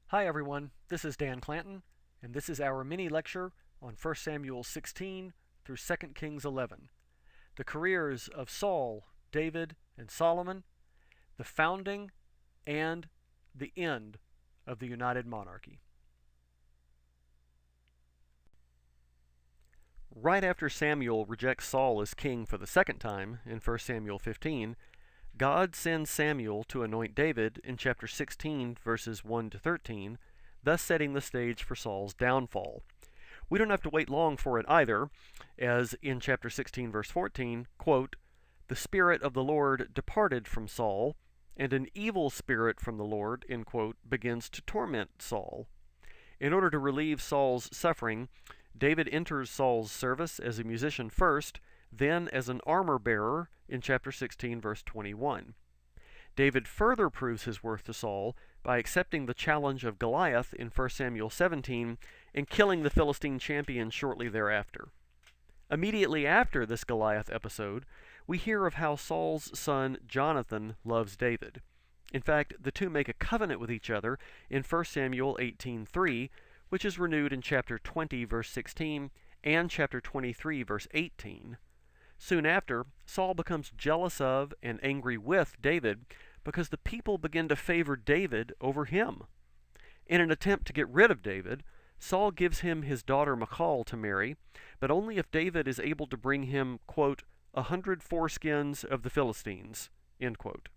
Hi everyone, this is Dan Clanton, and this is our mini lecture on 1 Samuel 16 through 2 Kings 11, the careers of Saul, David, and Solomon, the founding and the end of the United Monarchy. Right after Samuel rejects Saul as king for the second time in 1 Samuel 15, God sends Samuel to anoint David in chapter 16, verses 1 to 13, thus setting the stage for Saul's downfall. We don't have to wait long for it either, as in chapter 16, verse 14, quote, "The Spirit of the Lord departed from Saul, and an evil spirit from the Lord," end quote, begins to torment Saul. In order to relieve Saul's suffering, David enters Saul's service as a musician first, then as an armor bearer in chapter 16, verse 21. David further proves his worth to Saul by accepting the challenge of Goliath in 1 Samuel 17 and killing the Philistine champion shortly thereafter. Immediately after this Goliath episode, we hear of how Saul's son Jonathan loves David. In fact, the two make a covenant with each other in 1 Samuel 18:3, which is renewed in chapter 20, verse 16, and chapter 23, verse 18. Soon after, Saul becomes jealous of and angry with David because the people begin to favor David over him. In an attempt to get rid of David, Saul gives him his daughter Michal to marry, but only if David is able to bring him, quote, 100 foreskins of the Philistines, end quote.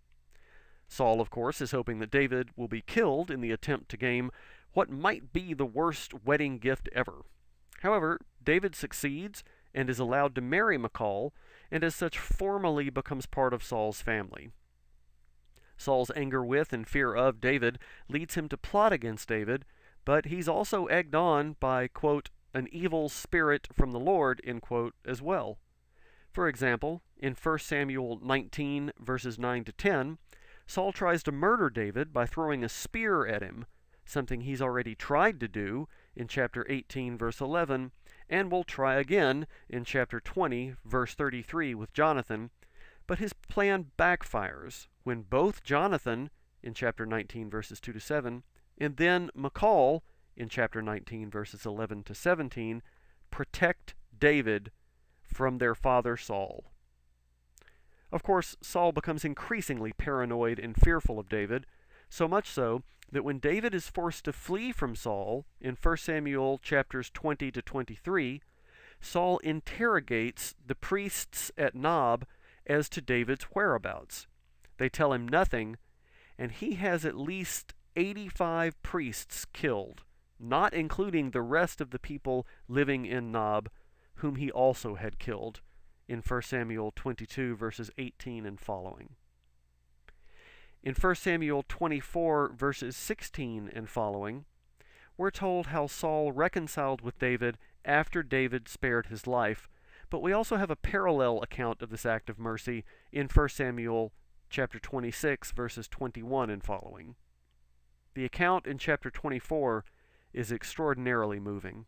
Saul, of course, is hoping that David will be killed in the attempt to gain what might be the worst wedding gift ever. However, David succeeds and is allowed to marry Michal, and as such formally becomes part of Saul's family. Saul's anger with and fear of David leads him to plot against David, but he's also egged on by, quote, an evil spirit from the Lord, end quote, as well. For example, in 1 Samuel 19, verses 9 to 10, Saul tries to murder David by throwing a spear at him, something he's already tried to do in chapter 18, verse 11, and will try again in chapter 20, verse 33 with Jonathan, but his plan backfires when both Jonathan, in chapter 19, verses 2 to 7, and then Michal, in chapter 19, verses 11 to 17, protect David from their father Saul. Of course, Saul becomes increasingly paranoid and fearful of David, so much so that when David is forced to flee from Saul in 1 Samuel chapters 20 to 23, Saul interrogates the priests at Nob as to David's whereabouts. They tell him nothing, and he has at least 85 priests killed, not including the rest of the people living in Nob, whom he also had killed in 1 Samuel 22, verses 18 and following. In 1 Samuel 24, verses 16 and following, we're told how Saul reconciled with David after David spared his life, but we also have a parallel account of this act of mercy in 1 Samuel chapter 26, verses 21 and following. The account in chapter 24 is extraordinarily moving.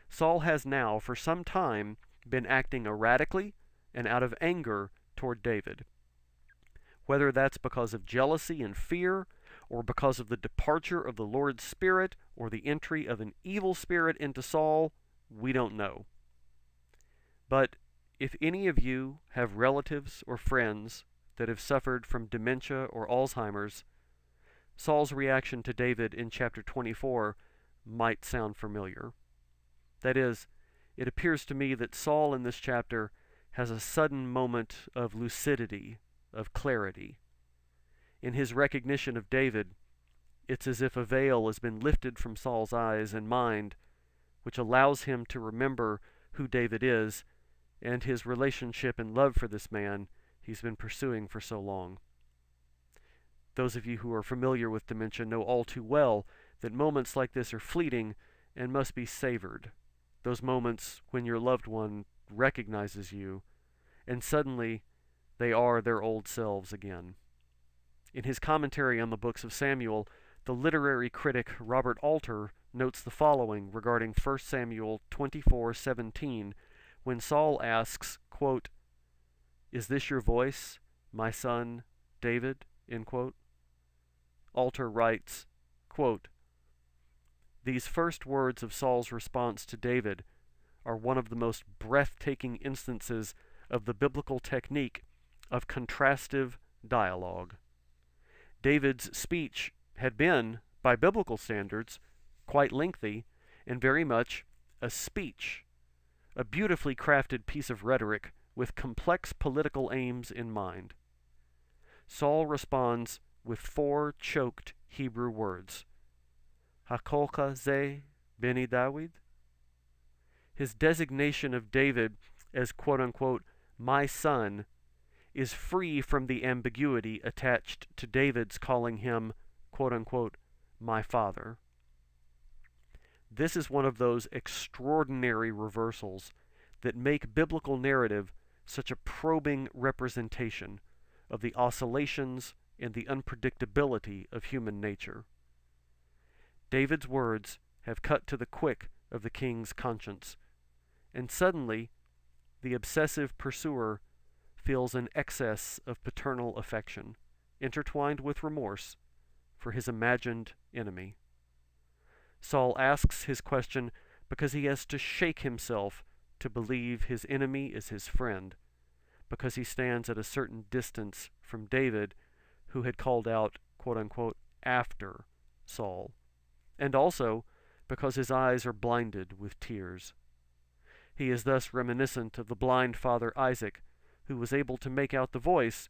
Saul has now, for some time, been acting erratically and out of anger toward David. Whether that's because of jealousy and fear, or because of the departure of the Lord's Spirit, or the entry of an evil spirit into Saul, we don't know. But if any of you have relatives or friends that have suffered from dementia or Alzheimer's, Saul's reaction to David in chapter 24 might sound familiar. That is, it appears to me that Saul in this chapter has a sudden moment of lucidity, of clarity. In his recognition of David, it's as if a veil has been lifted from Saul's eyes and mind, which allows him to remember who David is and his relationship and love for this man he's been pursuing for so long. Those of you who are familiar with dementia know all too well that moments like this are fleeting and must be savored. Those moments when your loved one recognizes you, and suddenly they are their old selves again. In his commentary on the books of Samuel, the literary critic Robert Alter notes the following regarding 1 Samuel 24:17, when Saul asks, quote, "Is this your voice, my son David?" end quote. Alter writes, quote, These first words of Saul's response to David are one of the most breathtaking instances of the biblical technique of contrastive dialogue. David's speech had been, by biblical standards, quite lengthy and very much a speech, a beautifully crafted piece of rhetoric with complex political aims in mind. Saul responds with 4 choked Hebrew words. Hakolka ze beni David? His designation of David as quote-unquote my son is free from the ambiguity attached to David's calling him quote-unquote my father. This is one of those extraordinary reversals that make biblical narrative such a probing representation of the oscillations and the unpredictability of human nature. David's words have cut to the quick of the king's conscience, and suddenly the obsessive pursuer feels an excess of paternal affection, intertwined with remorse, for his imagined enemy. Saul asks his question because he has to shake himself to believe his enemy is his friend, because he stands at a certain distance from David, who had called out, quote-unquote, after Saul, and also because his eyes are blinded with tears. He is thus reminiscent of the blind father Isaac, who was able to make out the voice,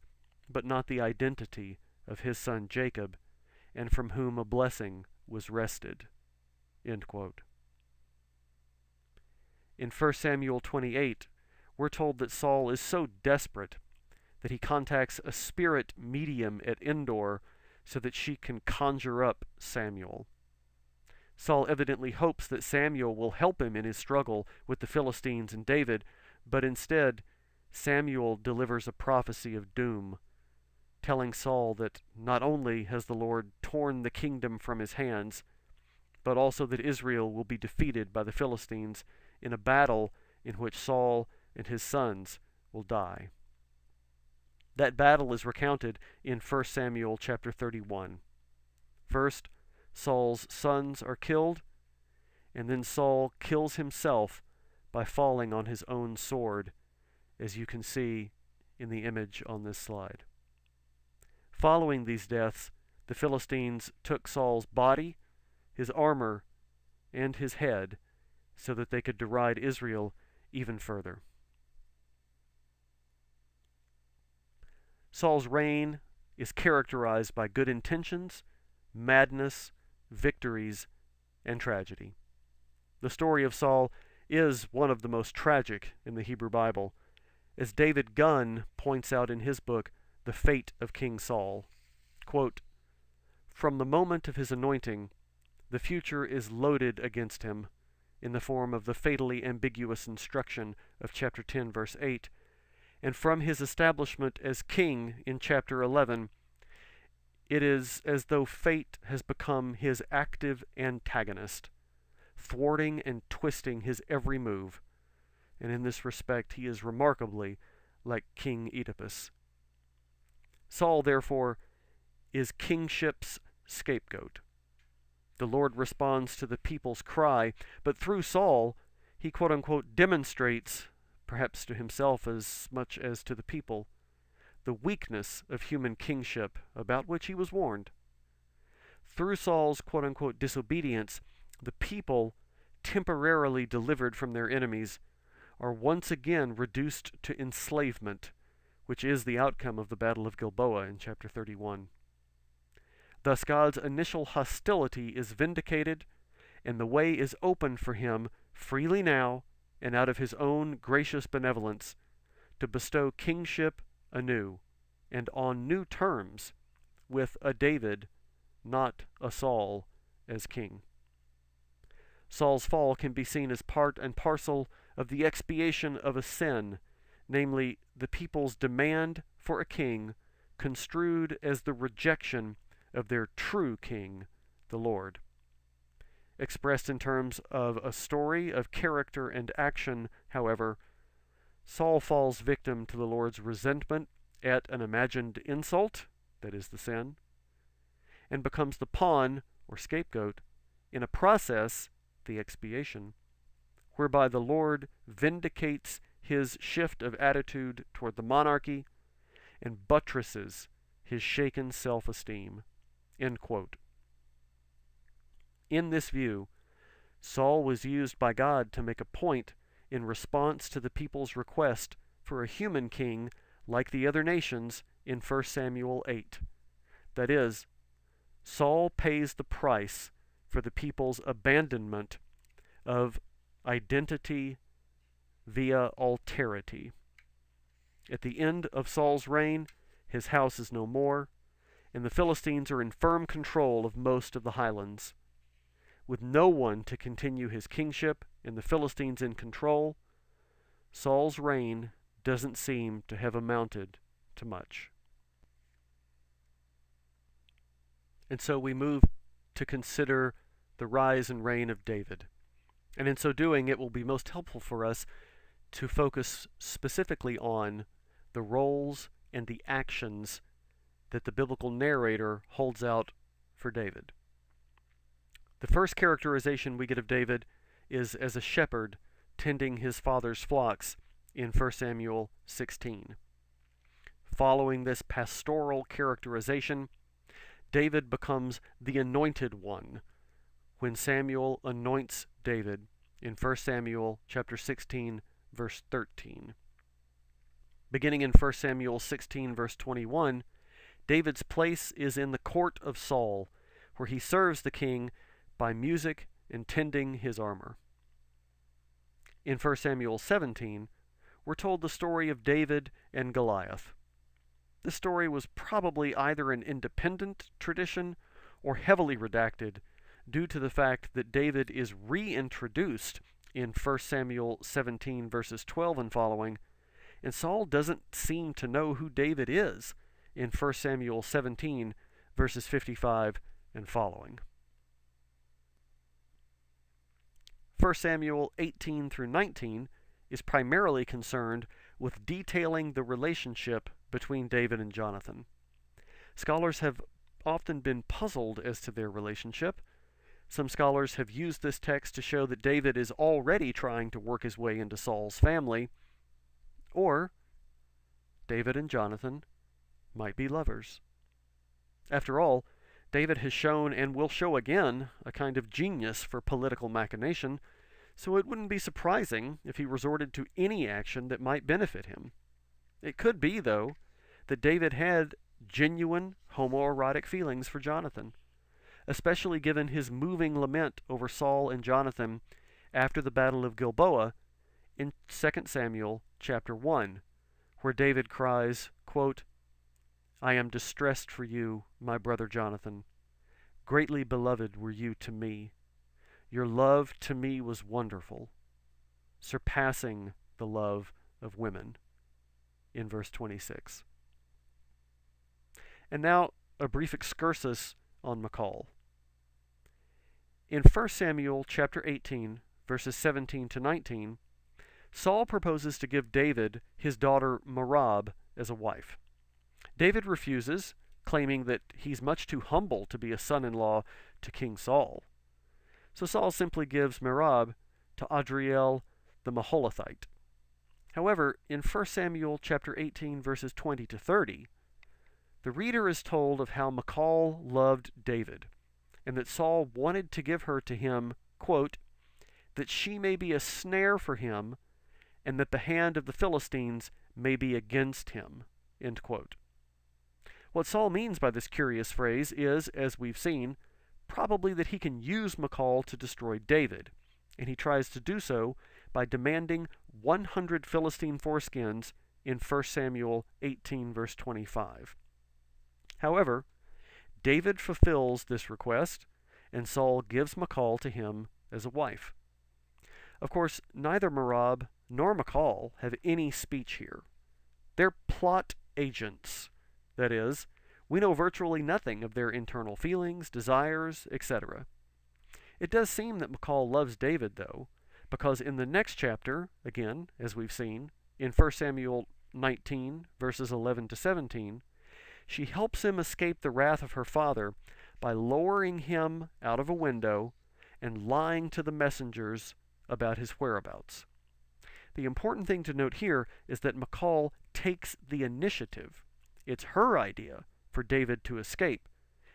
but not the identity of his son Jacob, and from whom a blessing was wrested. End quote. In 1 Samuel 28, we're told that Saul is so desperate that he contacts a spirit medium at Endor so that she can conjure up Samuel. Saul evidently hopes that Samuel will help him in his struggle with the Philistines and David, but instead Samuel delivers a prophecy of doom, telling Saul that not only has the Lord torn the kingdom from his hands, but also that Israel will be defeated by the Philistines in a battle in which Saul and his sons will die. That battle is recounted in 1 Samuel chapter 31. First, Saul's sons are killed, and then Saul kills himself by falling on his own sword, as you can see in the image on this slide. Following these deaths, the Philistines took Saul's body, his armor, and his head, so that they could deride Israel even further. Saul's reign is characterized by good intentions, madness, victories, and tragedy. The story of Saul is one of the most tragic in the Hebrew Bible, as David Gunn points out in his book, The Fate of King Saul. Quote, "From the moment of his anointing, the future is loaded against him in the form of the fatally ambiguous instruction of chapter 10, verse 8, and from his establishment as king in chapter 11, it is as though fate has become his active antagonist, thwarting and twisting his every move, and in this respect he is remarkably like King Oedipus. Saul, therefore, is kingship's scapegoat. The Lord responds to the people's cry, but through Saul, he quote-unquote demonstrates, perhaps to himself as much as to the people, the weakness of human kingship about which he was warned. Through Saul's quote-unquote disobedience, the people, temporarily delivered from their enemies, are once again reduced to enslavement, which is the outcome of the Battle of Gilboa in chapter 31. Thus God's initial hostility is vindicated, and the way is open for him freely now and out of his own gracious benevolence to bestow kingship anew and on new terms with a David, not a Saul, as king. Saul's fall can be seen as part and parcel of the expiation of a sin, namely the people's demand for a king construed as the rejection of their true king, the Lord. Expressed in terms of a story of character and action, however, Saul falls victim to the Lord's resentment at an imagined insult, that is the sin, and becomes the pawn, or scapegoat, in a process, the expiation, whereby the Lord vindicates his shift of attitude toward the monarchy and buttresses his shaken self-esteem. End quote. In this view, Saul was used by God to make a point in response to the people's request for a human king like the other nations in 1 Samuel 8. That is, Saul pays the price for the people's abandonment of identity via alterity. At the end of Saul's reign, his house is no more, and the Philistines are in firm control of most of the highlands. With no one to continue his kingship and the Philistines in control, Saul's reign doesn't seem to have amounted to much. And so we move to consider the rise and reign of David. And in so doing, it will be most helpful for us to focus specifically on the roles and the actions that the biblical narrator holds out for David. The first characterization we get of David is as a shepherd tending his father's flocks in 1 Samuel 16. Following this pastoral characterization, David becomes the anointed one when Samuel anoints David in 1 Samuel chapter 16, verse 13. Beginning in 1 Samuel 16, verse 21, David's place is in the court of Saul, where he serves the king by music and tending his armor. In 1 Samuel 17, we're told the story of David and Goliath. This story was probably either an independent tradition or heavily redacted due to the fact that David is reintroduced in 1 Samuel 17 verses 12 and following, and Saul doesn't seem to know who David is in 1 Samuel 17 verses 55 and following. 1 Samuel 18 through 19 is primarily concerned with detailing the relationship between David and Jonathan. Scholars have often been puzzled as to their relationship. Some scholars have used this text to show that David is already trying to work his way into Saul's family, or David and Jonathan might be lovers. After all, David has shown and will show again a kind of genius for political machination, so it wouldn't be surprising if he resorted to any action that might benefit him. It could be, though, that David had genuine homoerotic feelings for Jonathan, especially given his moving lament over Saul and Jonathan after the Battle of Gilboa in 2 Samuel chapter 1, where David cries, quote, "I am distressed for you, my brother Jonathan. Greatly beloved were you to me. Your love to me was wonderful, surpassing the love of women," in verse 26. And now a brief excursus on Michal. In 1 Samuel chapter 18, verses 17 to 19, Saul proposes to give David his daughter Merab as a wife. David refuses, claiming that he's much too humble to be a son-in-law to King Saul. So Saul simply gives Merab to Adriel the Maholathite. However, in 1 Samuel chapter 18, verses 20 to 30, the reader is told of how Michal loved David, and that Saul wanted to give her to him, quote, "that she may be a snare for him, and that the hand of the Philistines may be against him," end quote. What Saul means by this curious phrase is, as we've seen, probably that he can use Michal to destroy David, and he tries to do so by demanding 100 Philistine foreskins in 1 Samuel 18, verse 25. However, David fulfills this request, and Saul gives Michal to him as a wife. Of course, neither Merab nor Michal have any speech here. They're plot agents. That is, we know virtually nothing of their internal feelings, desires, etc. It does seem that Michal loves David, though, because in the next chapter, again, as we've seen, in 1 Samuel 19, verses 11 to 17, she helps him escape the wrath of her father by lowering him out of a window and lying to the messengers about his whereabouts. The important thing to note here is that Michal takes the initiative. It's her idea for David to escape,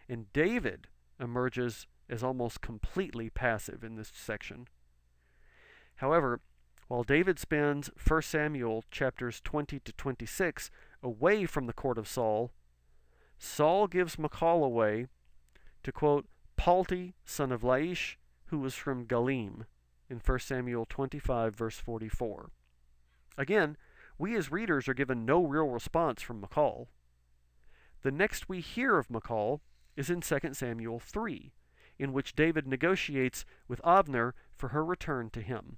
and David emerges as almost completely passive in this section. However, while David spends 1 Samuel chapters 20 to 26 away from the court of Saul, Saul gives Michal away to, quote, Palti, son of Laish, who was from Galim, in 1 Samuel 25, verse 44. Again, we as readers are given no real response from Michal. The next we hear of Michal is in 2 Samuel 3, in which David negotiates with Abner for her return to him.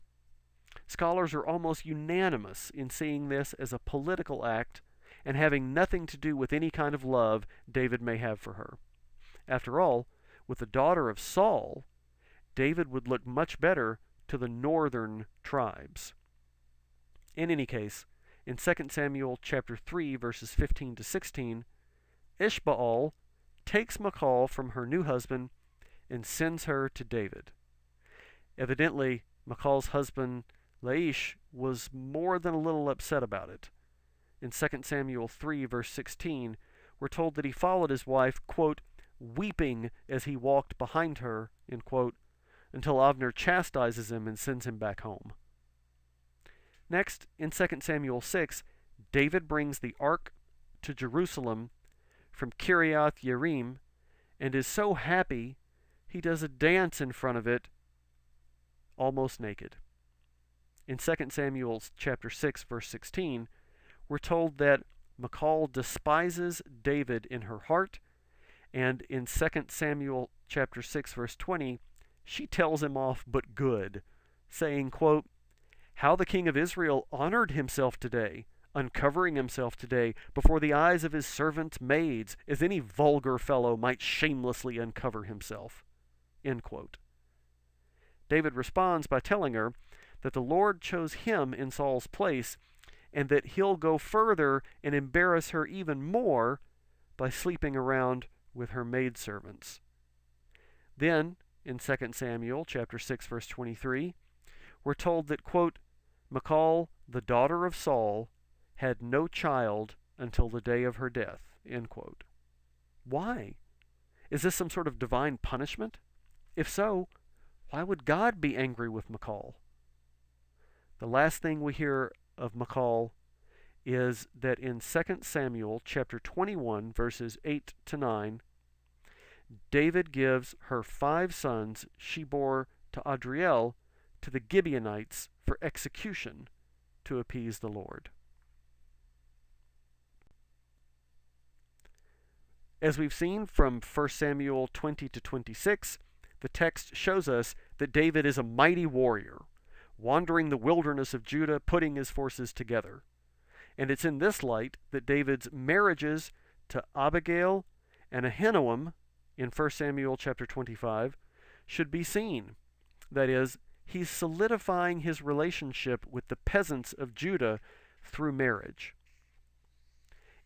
Scholars are almost unanimous in seeing this as a political act and having nothing to do with any kind of love David may have for her. After all, with the daughter of Saul, David would look much better to the northern tribes. In any case, in 2 Samuel chapter 3, verses 15 to 16, Ishbaal takes Michal from her new husband and sends her to David. Evidently, Michal's husband Laish was more than a little upset about it. In 2 Samuel 3, verse 16, we're told that he followed his wife, quote, weeping as he walked behind her, end quote, until Abner chastises him and sends him back home. Next, in 2 Samuel 6, David brings the ark to Jerusalem from Kiriath Yearim and is so happy he does a dance in front of it, almost naked. In 2 Samuel chapter 6, verse 16, we're told that Michal despises David in her heart, and in 2 Samuel chapter 6, verse 20, she tells him off but good, saying, quote, how the king of Israel honored himself today, uncovering himself today before the eyes of his servants' maids, as any vulgar fellow might shamelessly uncover himself, end quote. David responds by telling her that the Lord chose him in Saul's place, and that he'll go further and embarrass her even more by sleeping around with her maidservants. Then, in 2 Samuel chapter 6, verse 23, we're told that, quote, Michal, the daughter of Saul, had no child until the day of her death, end quote. Why? Is this some sort of divine punishment? If so, why would God be angry with Michal? The last thing we hear of Michal is that in 2 Samuel chapter 21, verses 8 to 9, David gives her 5 sons she bore to Adriel to the Gibeonites for execution to appease the Lord. As we've seen from 1 Samuel 20 to 26, the text shows us that David is a mighty warrior, wandering the wilderness of Judah, putting his forces together. And it's in this light that David's marriages to Abigail and Ahinoam in 1 Samuel chapter 25 should be seen. That is, he's solidifying his relationship with the peasants of Judah through marriage.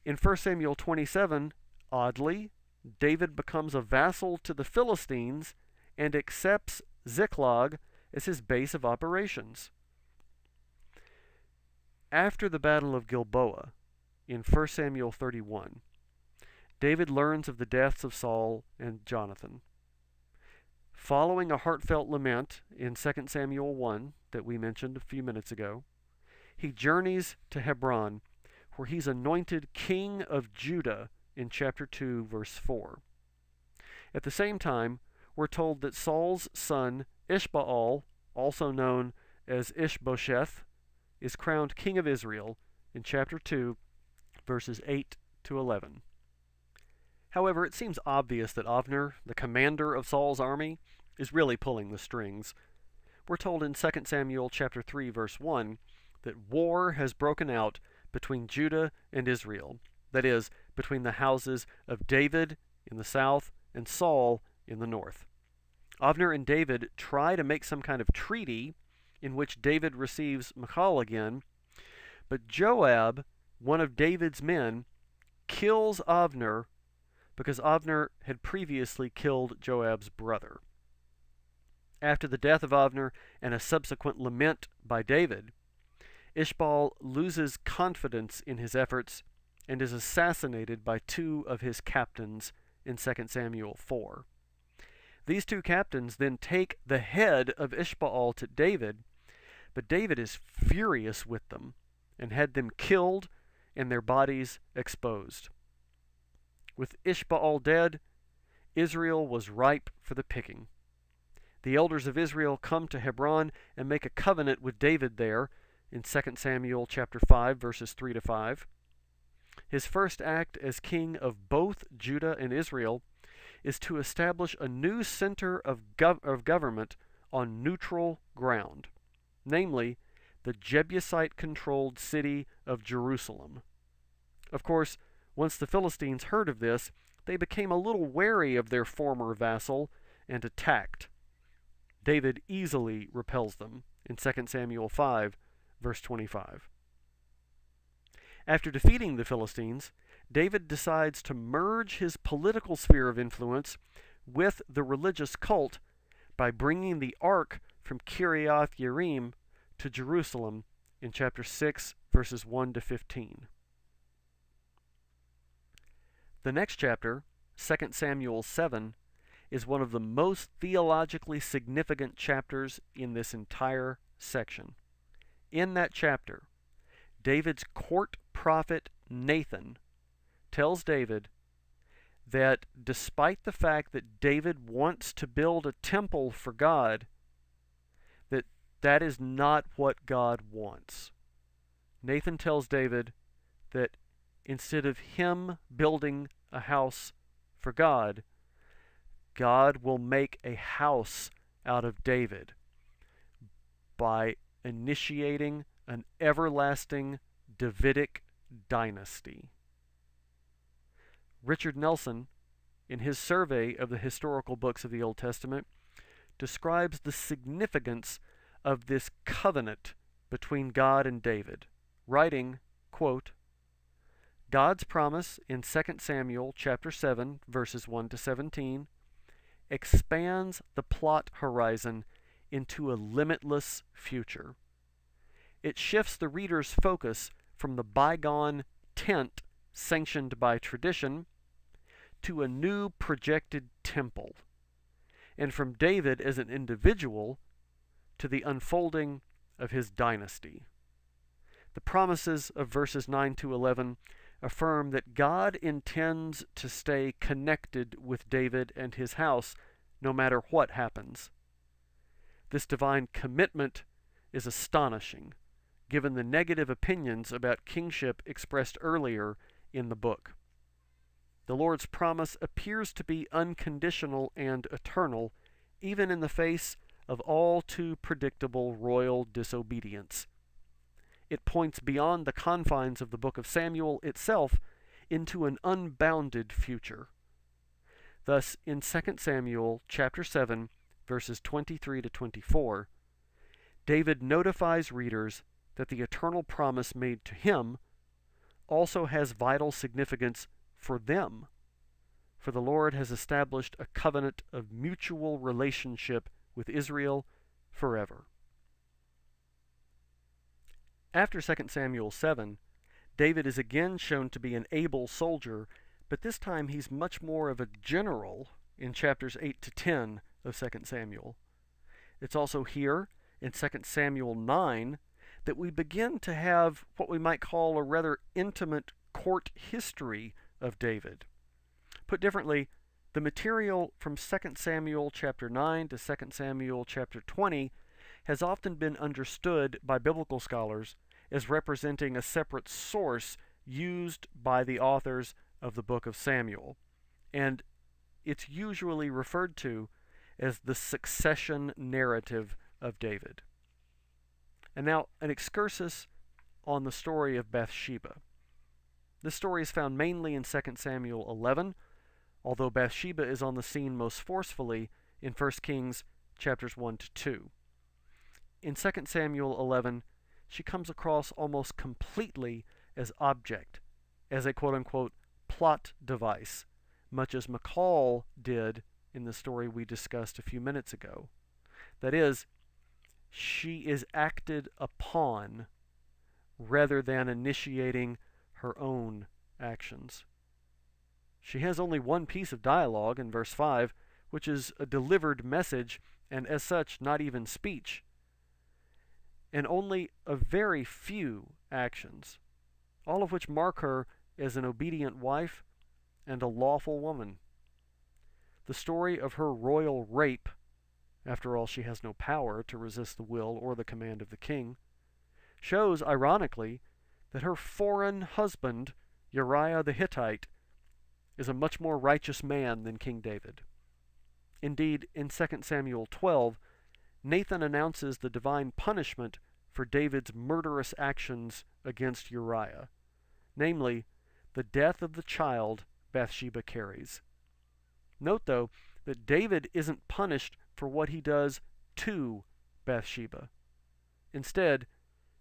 In 1 Samuel 27, oddly, David becomes a vassal to the Philistines and accepts Ziklag as his base of operations. After the Battle of Gilboa, in 1 Samuel 31, David learns of the deaths of Saul and Jonathan. Following a heartfelt lament in 2 Samuel 1 that we mentioned a few minutes ago, he journeys to Hebron, where he's anointed king of Judah in chapter 2, verse 4. At the same time, we're told that Saul's son Ishbaal, also known as Ishbosheth, is crowned king of Israel in chapter 2, verses 8 to 11. However, it seems obvious that Abner, the commander of Saul's army, is really pulling the strings. We're told in 2 Samuel chapter 3, verse 1, that war has broken out between Judah and Israel, that is, between the houses of David in the south and Saul in the north. Abner and David try to make some kind of treaty in which David receives Michal again, but Joab, one of David's men, kills Abner because Abner had previously killed Joab's brother. After the death of Avner and a subsequent lament by David, Ishbaal loses confidence in his efforts and is assassinated by two of his captains in 2 Samuel 4. These two captains then take the head of Ishbaal to David, but David is furious with them and had them killed and their bodies exposed. With Ishbaal dead, Israel was ripe for the picking. The elders of Israel come to Hebron and make a covenant with David there in 2 Samuel chapter 5, verses 3 to 5. His first act as king of both Judah and Israel is to establish a new center of government on neutral ground, namely the Jebusite-controlled city of Jerusalem. Of course, once the Philistines heard of this, they became a little wary of their former vassal and attacked. David easily repels them in 2 Samuel 5, verse 25. After defeating the Philistines, David decides to merge his political sphere of influence with the religious cult by bringing the ark from Kiriath Yearim to Jerusalem in chapter 6, verses 1 to 15. The next chapter, 2 Samuel 7, is one of the most theologically significant chapters in this entire section. In that chapter, David's court prophet Nathan tells David that despite the fact that David wants to build a temple for God, that is not what God wants. Nathan tells David that instead of him building a house for God, God will make a house out of David by initiating an everlasting Davidic dynasty. Richard Nelson, in his survey of the historical books of the Old Testament, describes the significance of this covenant between God and David, writing, quote, God's promise in 2 Samuel chapter 7, verses 1 to 17, expands the plot horizon into a limitless future. It shifts the reader's focus from the bygone tent sanctioned by tradition to a new projected temple, and from David as an individual to the unfolding of his dynasty. The promises of verses 9 to 11 affirm that God intends to stay connected with David and his house no matter what happens. This divine commitment is astonishing, given the negative opinions about kingship expressed earlier in the book. The Lord's promise appears to be unconditional and eternal, even in the face of all too predictable royal disobedience. It points beyond the confines of the book of Samuel itself into an unbounded future. Thus, in 2 Samuel chapter 7, verses 23 to 24, David notifies readers that the eternal promise made to him also has vital significance for them, for the Lord has established a covenant of mutual relationship with Israel forever. After 2 Samuel 7, David is again shown to be an able soldier, but this time he's much more of a general in chapters 8 to 10 of 2 Samuel. It's also here in 2 Samuel 9 that we begin to have what we might call a rather intimate court history of David. Put differently, the material from 2 Samuel chapter 9 to 2 Samuel chapter 20 has often been understood by biblical scholars as representing a separate source used by the authors of the book of Samuel, and it's usually referred to as the succession narrative of David. And now, an excursus on the story of Bathsheba. This story is found mainly in 2 Samuel 11, although Bathsheba is on the scene most forcefully in 1 Kings chapters 1 to 2. In 2 Samuel 11, she comes across almost completely as object, as a quote-unquote plot device, much as McCall did in the story we discussed a few minutes ago. That is, she is acted upon rather than initiating her own actions. She has only one piece of dialogue in verse 5, which is a delivered message, and as such, not even speech, and only a very few actions, all of which mark her as an obedient wife and a lawful woman. The story of her royal rape, after all, she has no power to resist the will or the command of the king, shows, ironically, that her foreign husband, Uriah the Hittite, is a much more righteous man than King David. Indeed, in 2 Samuel 12, Nathan announces the divine punishment for David's murderous actions against Uriah, namely, the death of the child Bathsheba carries. Note, though, that David isn't punished for what he does to Bathsheba. Instead,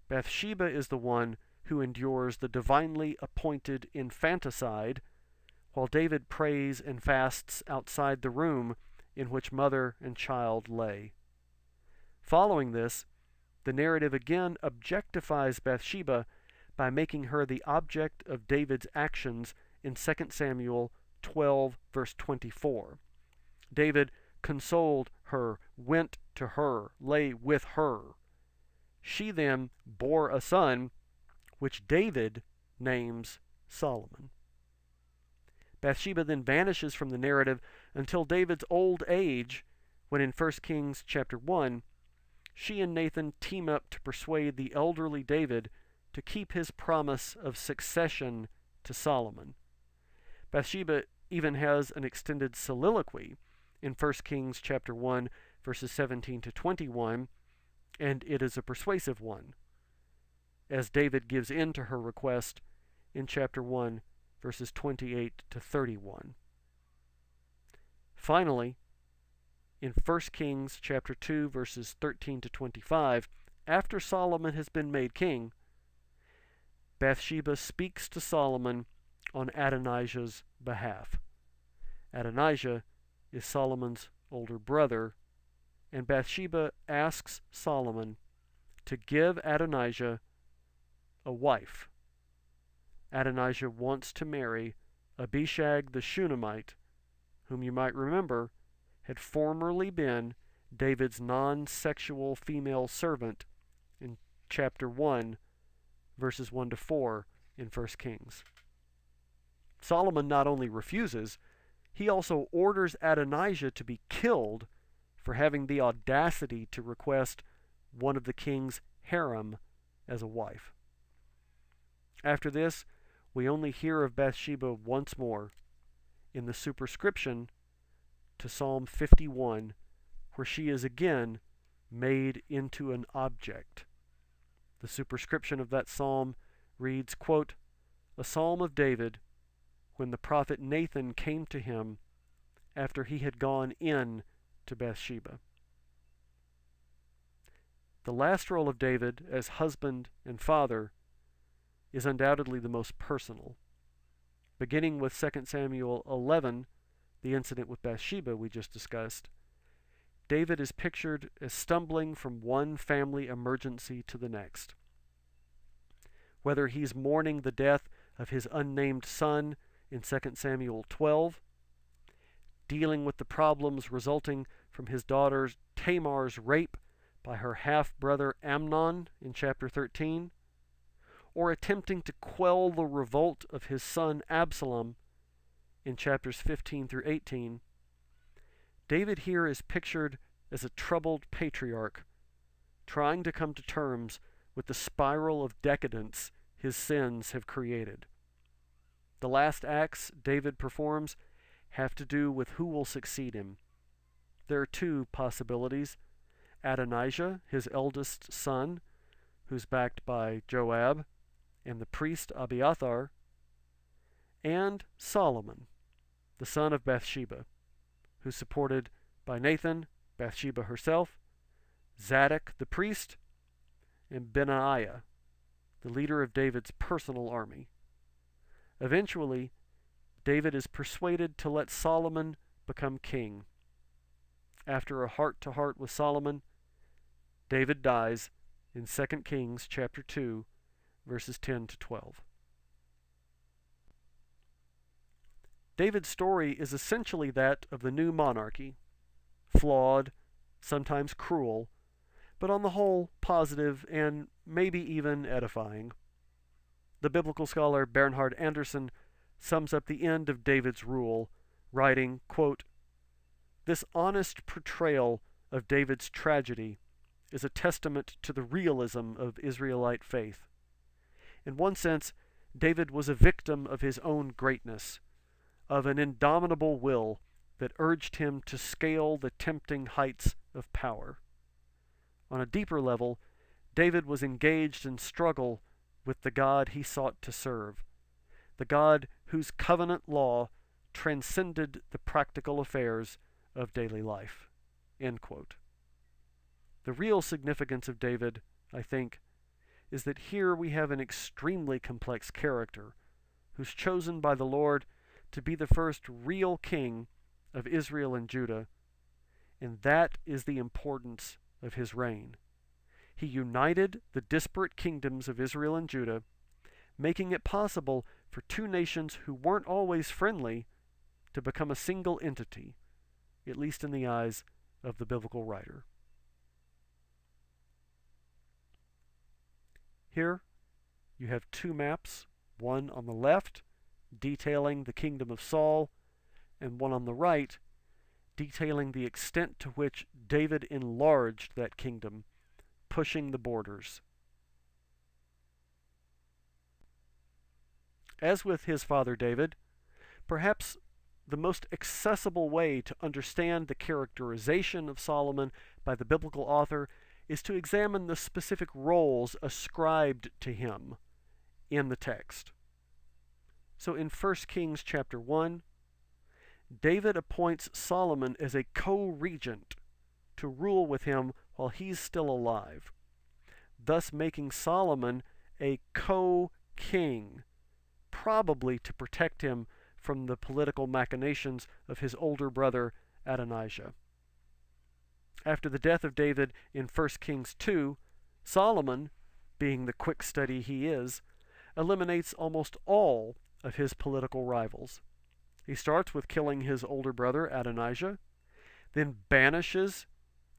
Bathsheba is the one who endures the divinely appointed infanticide, while David prays and fasts outside the room in which mother and child lay. Following this, the narrative again objectifies Bathsheba by making her the object of David's actions in 2 Samuel 12, verse 24. David consoled her, went to her, lay with her. She then bore a son, which David names Solomon. Bathsheba then vanishes from the narrative until David's old age, when in 1 Kings chapter 1, she and Nathan team up to persuade the elderly David to keep his promise of succession to Solomon. Bathsheba even has an extended soliloquy in 1 Kings chapter 1, verses 17 to 21, and it is a persuasive one, as David gives in to her request in chapter 1, verses 28 to 31. Finally, in 1 Kings chapter 2, verses 13 to 25, after Solomon has been made king, Bathsheba speaks to Solomon on Adonijah's behalf. Adonijah is Solomon's older brother, and Bathsheba asks Solomon to give Adonijah a wife. Adonijah wants to marry Abishag the Shunammite, whom you might remember had formerly been David's non-sexual female servant in chapter 1, verses 1 to 4 in 1 Kings. Solomon not only refuses, he also orders Adonijah to be killed for having the audacity to request one of the king's harem as a wife. After this, we only hear of Bathsheba once more in the superscription to Psalm 51, where she is again made into an object. The superscription of that psalm reads, quote, "A psalm of David, when the prophet Nathan came to him after he had gone in to Bathsheba." The last role of David as husband and father is undoubtedly the most personal. Beginning with 2 Samuel 11, the incident with Bathsheba we just discussed, David is pictured as stumbling from one family emergency to the next. Whether he's mourning the death of his unnamed son in 2 Samuel 12, dealing with the problems resulting from his daughter Tamar's rape by her half-brother Amnon in chapter 13, or attempting to quell the revolt of his son Absalom in chapters 15 through 18, David here is pictured as a troubled patriarch trying to come to terms with the spiral of decadence his sins have created. The last acts David performs have to do with who will succeed him. There are two possibilities: Adonijah, his eldest son, who's backed by Joab, and the priest Abiathar, and Solomon, the son of Bathsheba, who's supported by Nathan, Bathsheba herself, Zadok the priest, and Benaiah, the leader of David's personal army. Eventually, David is persuaded to let Solomon become king. After a heart-to-heart with Solomon, David dies in 2 Kings chapter 2, verses 10 to 12. David's story is essentially that of the new monarchy, flawed, sometimes cruel, but on the whole positive and maybe even edifying. The biblical scholar Bernhard Anderson sums up the end of David's rule, writing, quote, "This honest portrayal of David's tragedy is a testament to the realism of Israelite faith. In one sense, David was a victim of his own greatness, of an indomitable will that urged him to scale the tempting heights of power. On a deeper level, David was engaged in struggle with the God he sought to serve, the God whose covenant law transcended the practical affairs of daily life." End quote. The real significance of David, I think, is that here we have an extremely complex character who's chosen by the Lord to be the first real king of Israel and Judah, and that is the importance of his reign. He united the disparate kingdoms of Israel and Judah, making it possible for two nations who weren't always friendly to become a single entity, at least in the eyes of the biblical writer. Here you have two maps, one on the left detailing the kingdom of Saul, and one on the right detailing the extent to which David enlarged that kingdom, pushing the borders. As with his father David, perhaps the most accessible way to understand the characterization of Solomon by the biblical author is to examine the specific roles ascribed to him in the text. So in 1 Kings chapter 1, David appoints Solomon as a co-regent to rule with him while he's still alive, thus making Solomon a co-king, probably to protect him from the political machinations of his older brother Adonijah. After the death of David in 1 Kings 2, Solomon, being the quick study he is, eliminates almost all of his political rivals. He starts with killing his older brother Adonijah, then banishes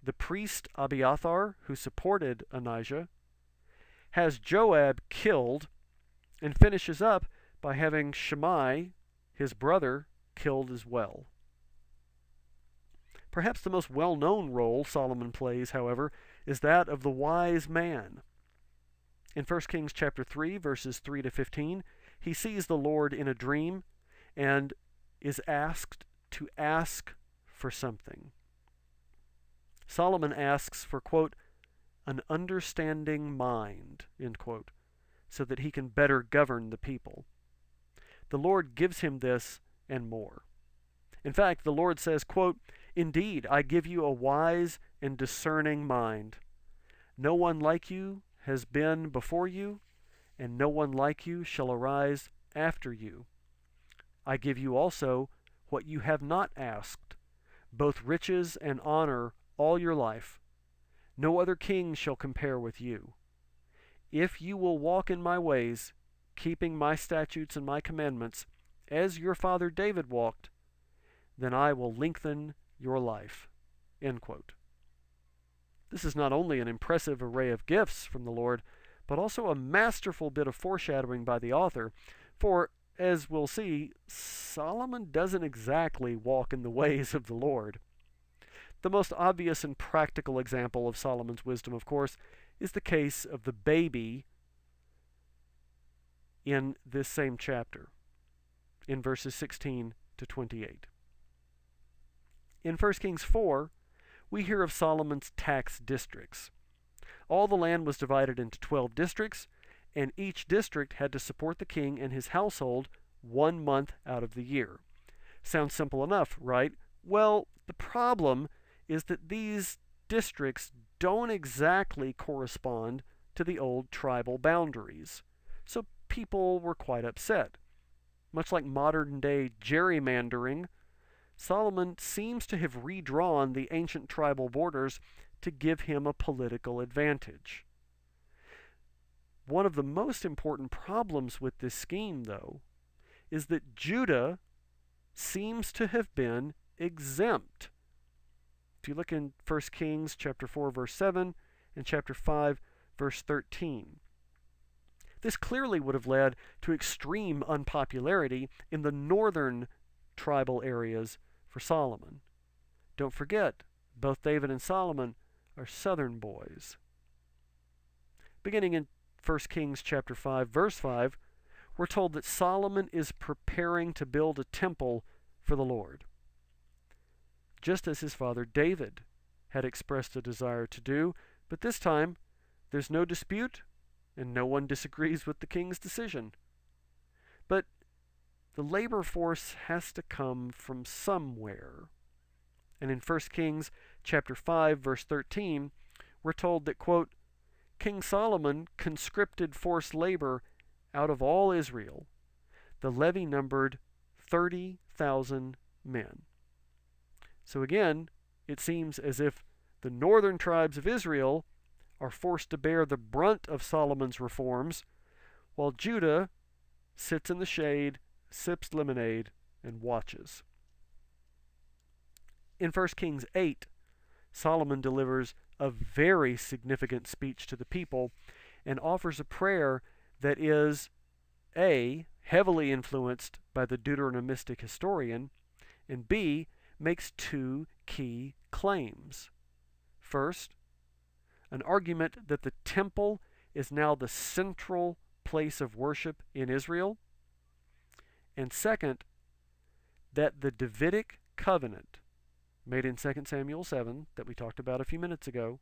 the priest Abiathar, who supported Adonijah, has Joab killed, and finishes up by having Shimei, his brother, killed as well. Perhaps the most well-known role Solomon plays, however, is that of the wise man. In 1 Kings chapter 3, verses 3 to 15, he sees the Lord in a dream and is asked to ask for something. Solomon asks for, quote, "an understanding mind," end quote, so that he can better govern the people. The Lord gives him this and more. In fact, the Lord says, quote, "Indeed, I give you a wise and discerning mind. No one like you has been before you, and no one like you shall arise after you. I give you also what you have not asked, both riches and honor all your life. No other king shall compare with you. If you will walk in my ways, keeping my statutes and my commandments, as your father David walked, then I will lengthen your life." End quote. This is not only an impressive array of gifts from the Lord, but also a masterful bit of foreshadowing by the author, for, as we'll see, Solomon doesn't exactly walk in the ways of the Lord. The most obvious and practical example of Solomon's wisdom, of course, is the case of the baby in this same chapter, in verses 16 to 28. In 1 Kings 4, we hear of Solomon's tax districts. All the land was divided into 12 districts, and each district had to support the king and his household 1 month out of the year. Sounds simple enough, right? Well, the problem is that these districts don't exactly correspond to the old tribal boundaries. So people were quite upset. Much like modern-day gerrymandering, Solomon seems to have redrawn the ancient tribal borders to give him a political advantage. One of the most important problems with this scheme, though, is that Judah seems to have been exempt. If you look in 1 Kings chapter 4, verse 7 and chapter 5, verse 13, this clearly would have led to extreme unpopularity in the northern tribal areas for Solomon. Don't forget, both David and Solomon are southern boys. Beginning in 1 Kings chapter 5, verse 5, we're told that Solomon is preparing to build a temple for the Lord, just as his father David had expressed a desire to do, but this time there's no dispute and no one disagrees with the king's decision. But the labor force has to come from somewhere. And in 1 Kings chapter 5, verse 13, we're told that, quote, King Solomon conscripted forced labor out of all Israel. The levy numbered 30,000 men. So again, it seems as if the northern tribes of Israel are forced to bear the brunt of Solomon's reforms, while Judah sits in the shade, sips lemonade, and watches. In 1 Kings 8, Solomon delivers a very significant speech to the people and offers a prayer that is, A, heavily influenced by the Deuteronomistic historian, and B, makes two key claims. First, an argument that the temple is now the central place of worship in Israel, and second, that the Davidic covenant made in 2 Samuel 7 that we talked about a few minutes ago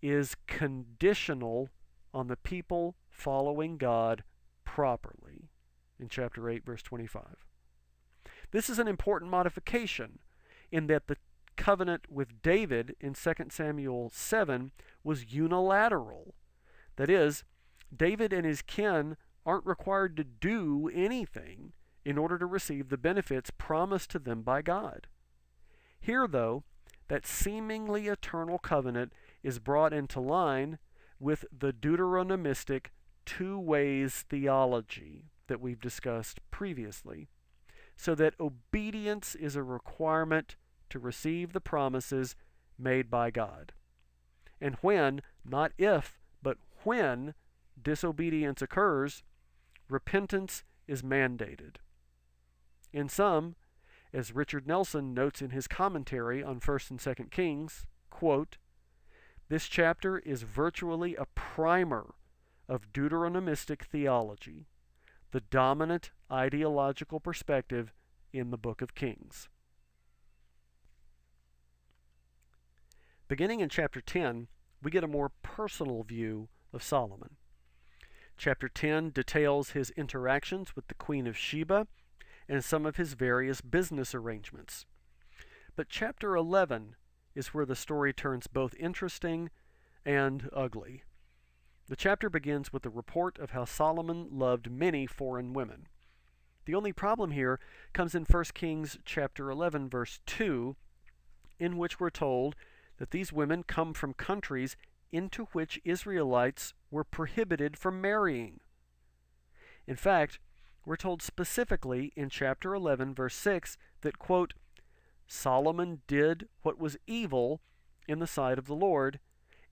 is conditional on the people following God properly in chapter 8, verse 25. This is an important modification in that the covenant with David in 2 Samuel 7 was unilateral. That is, David and his kin aren't required to do anything in order to receive the benefits promised to them by God. Here, though, that seemingly eternal covenant is brought into line with the Deuteronomistic two ways theology that we've discussed previously, so that obedience is a requirement to receive the promises made by God. And when, not if, but when disobedience occurs, repentance is mandated. In sum, as Richard Nelson notes in his commentary on 1st and 2nd Kings, quote, this chapter is virtually a primer of Deuteronomistic theology, the dominant ideological perspective in the book of Kings. Beginning in chapter 10, we get a more personal view of Solomon. Chapter 10 details his interactions with the Queen of Sheba and some of his various business arrangements. But chapter 11 is where the story turns both interesting and ugly. The chapter begins with a report of how Solomon loved many foreign women. The only problem here comes in 1 Kings chapter 11, verse 2, in which we're told that these women come from countries into which Israelites were prohibited from marrying. In fact, we're told specifically in chapter 11, verse 6, that, quote, Solomon did what was evil in the sight of the Lord,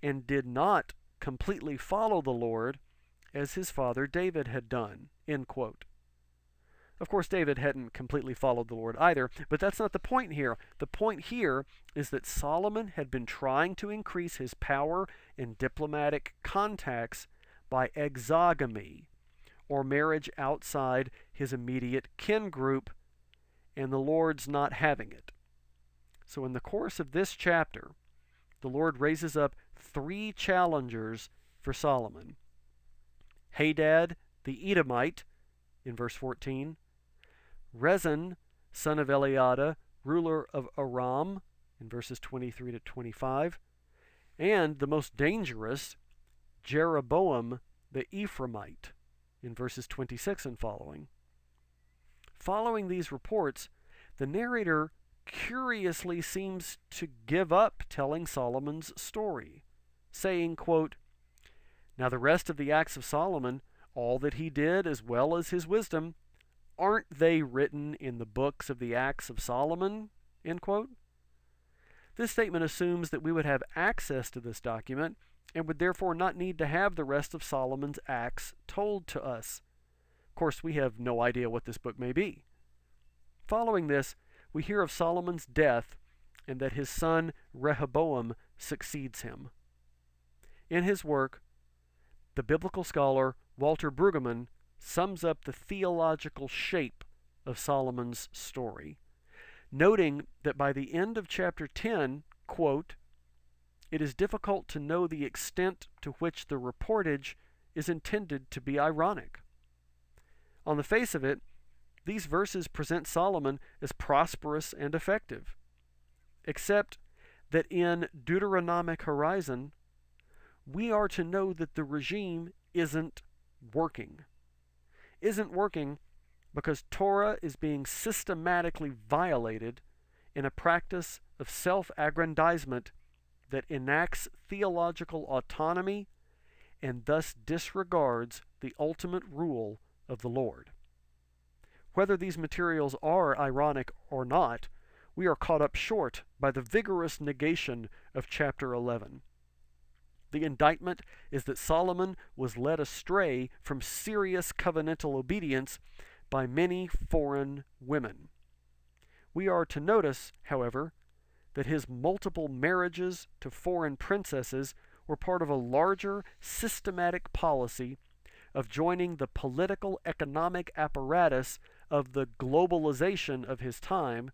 and did not completely follow the Lord as his father David had done, end quote. Of course, David hadn't completely followed the Lord either, but that's not the point here. The point here is that Solomon had been trying to increase his power and diplomatic contacts by exogamy, or marriage outside his immediate kin group, and the Lord's not having it. So in the course of this chapter, the Lord raises up three challengers for Solomon. Hadad the Edomite, in verse 14, Rezin, son of Eliada, ruler of Aram, in verses 23 to 25, and the most dangerous, Jeroboam the Ephraimite, in verses 26 and following. Following these reports, the narrator curiously seems to give up telling Solomon's story, saying, quote, "Now the rest of the acts of Solomon, all that he did as well as his wisdom, aren't they written in the books of the acts of Solomon?" End quote. This statement assumes that we would have access to this document and would therefore not need to have the rest of Solomon's acts told to us. Of course, we have no idea what this book may be. Following this, we hear of Solomon's death and that his son Rehoboam succeeds him. In his work, the biblical scholar Walter Brueggemann sums up the theological shape of Solomon's story, noting that by the end of chapter 10, quote, "It is difficult to know the extent to which the reportage is intended to be ironic. On the face of it, these verses present Solomon as prosperous and effective, except that in Deuteronomic horizon, we are to know that the regime isn't working. Isn't working because Torah is being systematically violated in a practice of self-aggrandizement that enacts theological autonomy and thus disregards the ultimate rule of the Lord." Whether these materials are ironic or not, we are caught up short by the vigorous negation of chapter 11. The indictment is that Solomon was led astray from serious covenantal obedience by many foreign women. We are to notice, however, that his multiple marriages to foreign princesses were part of a larger systematic policy of joining the political economic apparatus of the globalization of his time,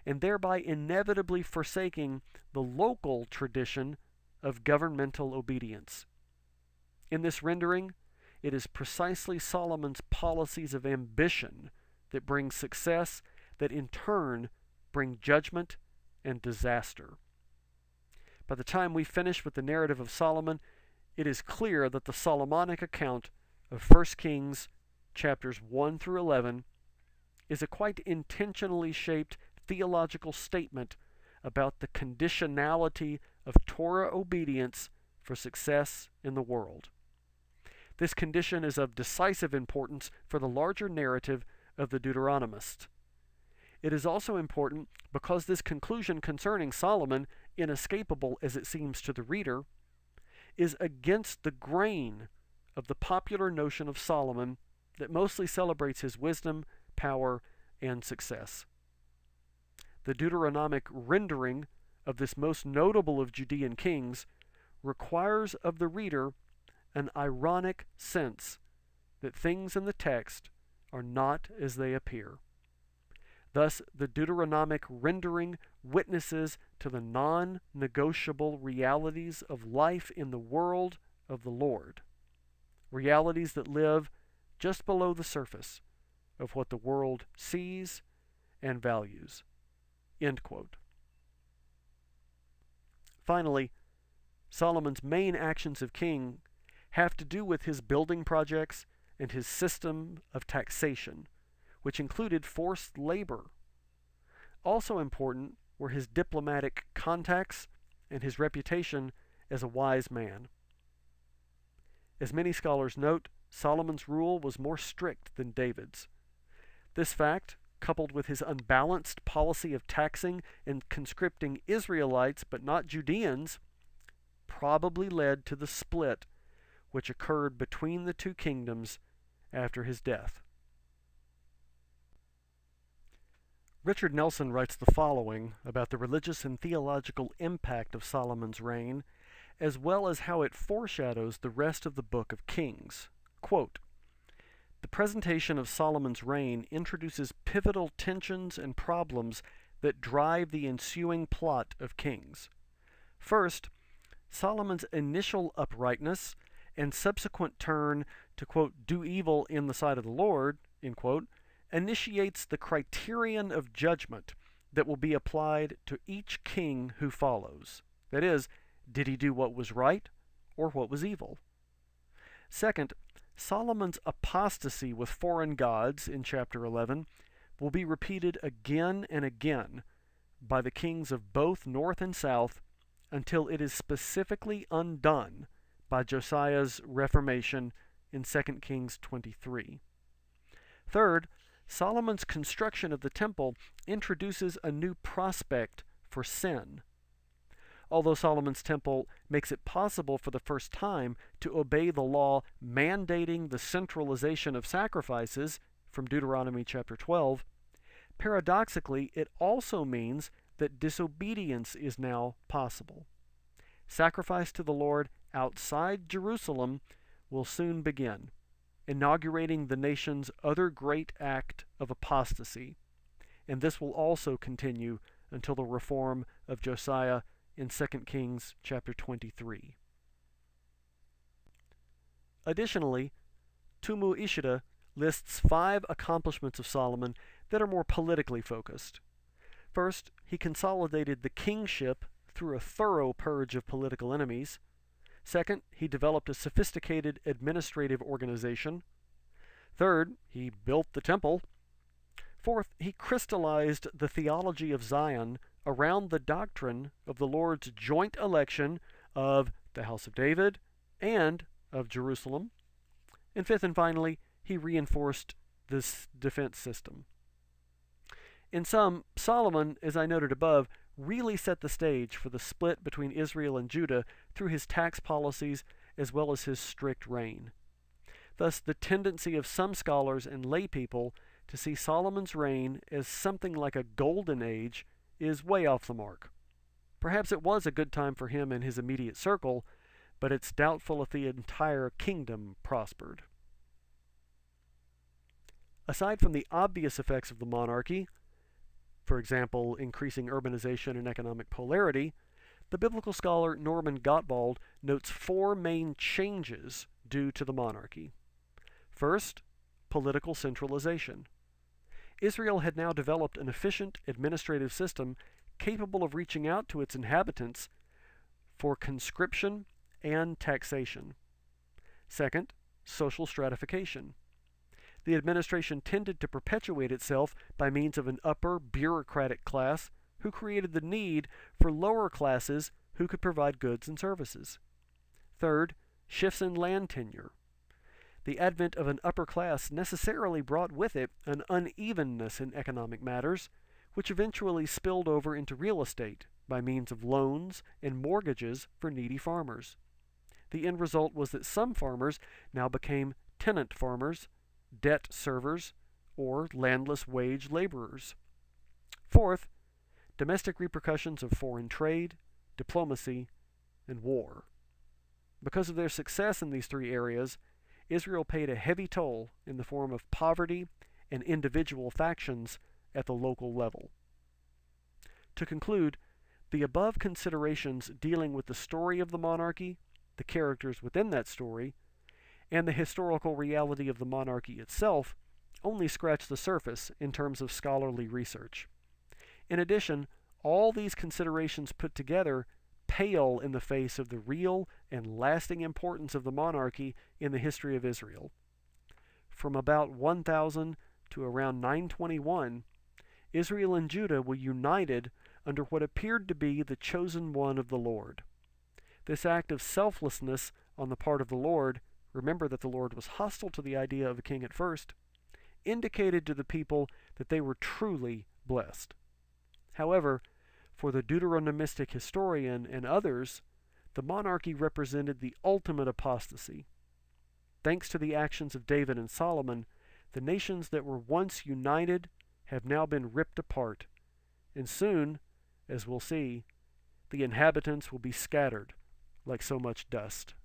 and thereby inevitably forsaking the local tradition of governmental obedience. In this rendering, it is precisely Solomon's policies of ambition that bring success, that in turn bring judgment and disaster. By the time we finish with the narrative of Solomon, it is clear that the Solomonic account of 1 Kings chapters 1 through 11 is a quite intentionally shaped theological statement about the conditionality of Torah obedience for success in the world. This condition is of decisive importance for the larger narrative of the Deuteronomist. It is also important because this conclusion concerning Solomon, inescapable as it seems to the reader, is against the grain of the popular notion of Solomon that mostly celebrates his wisdom, power, and success. The Deuteronomic rendering of this most notable of Judean kings requires of the reader an ironic sense that things in the text are not as they appear. Thus, the Deuteronomic rendering witnesses to the non-negotiable realities of life in the world of the Lord, realities that live just below the surface of what the world sees and values. End quote. Finally, Solomon's main actions of king have to do with his building projects and his system of taxation, which included forced labor. Also important were his diplomatic contacts and his reputation as a wise man. As many scholars note, Solomon's rule was more strict than David's. This fact, coupled with his unbalanced policy of taxing and conscripting Israelites but not Judeans, probably led to the split which occurred between the two kingdoms after his death. Richard Nelson writes the following about the religious and theological impact of Solomon's reign, as well as how it foreshadows the rest of the Book of Kings. Quote, "The presentation of Solomon's reign introduces pivotal tensions and problems that drive the ensuing plot of Kings. First, Solomon's initial uprightness and subsequent turn to, quote, do evil in the sight of the Lord, end quote, initiates the criterion of judgment that will be applied to each king who follows. That is, did he do what was right or what was evil? Second, Solomon's apostasy with foreign gods in chapter 11 will be repeated again and again by the kings of both north and south until it is specifically undone by Josiah's reformation in 2 Kings 23. Third, Solomon's construction of the temple introduces a new prospect for sin. Although Solomon's temple makes it possible for the first time to obey the law mandating the centralization of sacrifices from Deuteronomy chapter 12, paradoxically, it also means that disobedience is now possible. Sacrifice to the Lord outside Jerusalem will soon begin, inaugurating the nation's other great act of apostasy, and this will also continue until the reform of Josiah in 2 Kings chapter 23. Additionally, Tumu Ishida lists 5 accomplishments of Solomon that are more politically focused. First, he consolidated the kingship through a thorough purge of political enemies. Second, he developed a sophisticated administrative organization. Third, he built the temple. Fourth, he crystallized the theology of Zion around the doctrine of the Lord's joint election of the house of David and of Jerusalem. And fifth and finally, he reinforced this defense system. In sum, Solomon, as I noted above, really set the stage for the split between Israel and Judah through his tax policies as well as his strict reign. Thus, the tendency of some scholars and lay people to see Solomon's reign as something like a golden age is way off the mark. Perhaps it was a good time for him and his immediate circle, but it's doubtful if the entire kingdom prospered. Aside from the obvious effects of the monarchy, for example, increasing urbanization and economic polarity, the biblical scholar Norman Gottwald notes 4 main changes due to the monarchy. First, political centralization. Israel had now developed an efficient administrative system capable of reaching out to its inhabitants for conscription and taxation. Second, social stratification. The administration tended to perpetuate itself by means of an upper bureaucratic class who created the need for lower classes who could provide goods and services. Third, shifts in land tenure. The advent of an upper class necessarily brought with it an unevenness in economic matters, which eventually spilled over into real estate by means of loans and mortgages for needy farmers. The end result was that some farmers now became tenant farmers, debt servers, or landless wage laborers. Fourth, domestic repercussions of foreign trade, diplomacy, and war. Because of their success in these 3 areas, Israel paid a heavy toll in the form of poverty and individual factions at the local level. To conclude, the above considerations dealing with the story of the monarchy, the characters within that story, and the historical reality of the monarchy itself only scratch the surface in terms of scholarly research. In addition, all these considerations put together pale in the face of the real and lasting importance of the monarchy in the history of Israel. From about 1000 to around 921, Israel and Judah were united under what appeared to be the chosen one of the Lord. This act of selflessness on the part of the Lord, remember that the Lord was hostile to the idea of a king at first, indicated to the people that they were truly blessed. However, for the Deuteronomistic historian and others, the monarchy represented the ultimate apostasy. Thanks to the actions of David and Solomon, the nations that were once united have now been ripped apart, and soon, as we'll see, the inhabitants will be scattered like so much dust.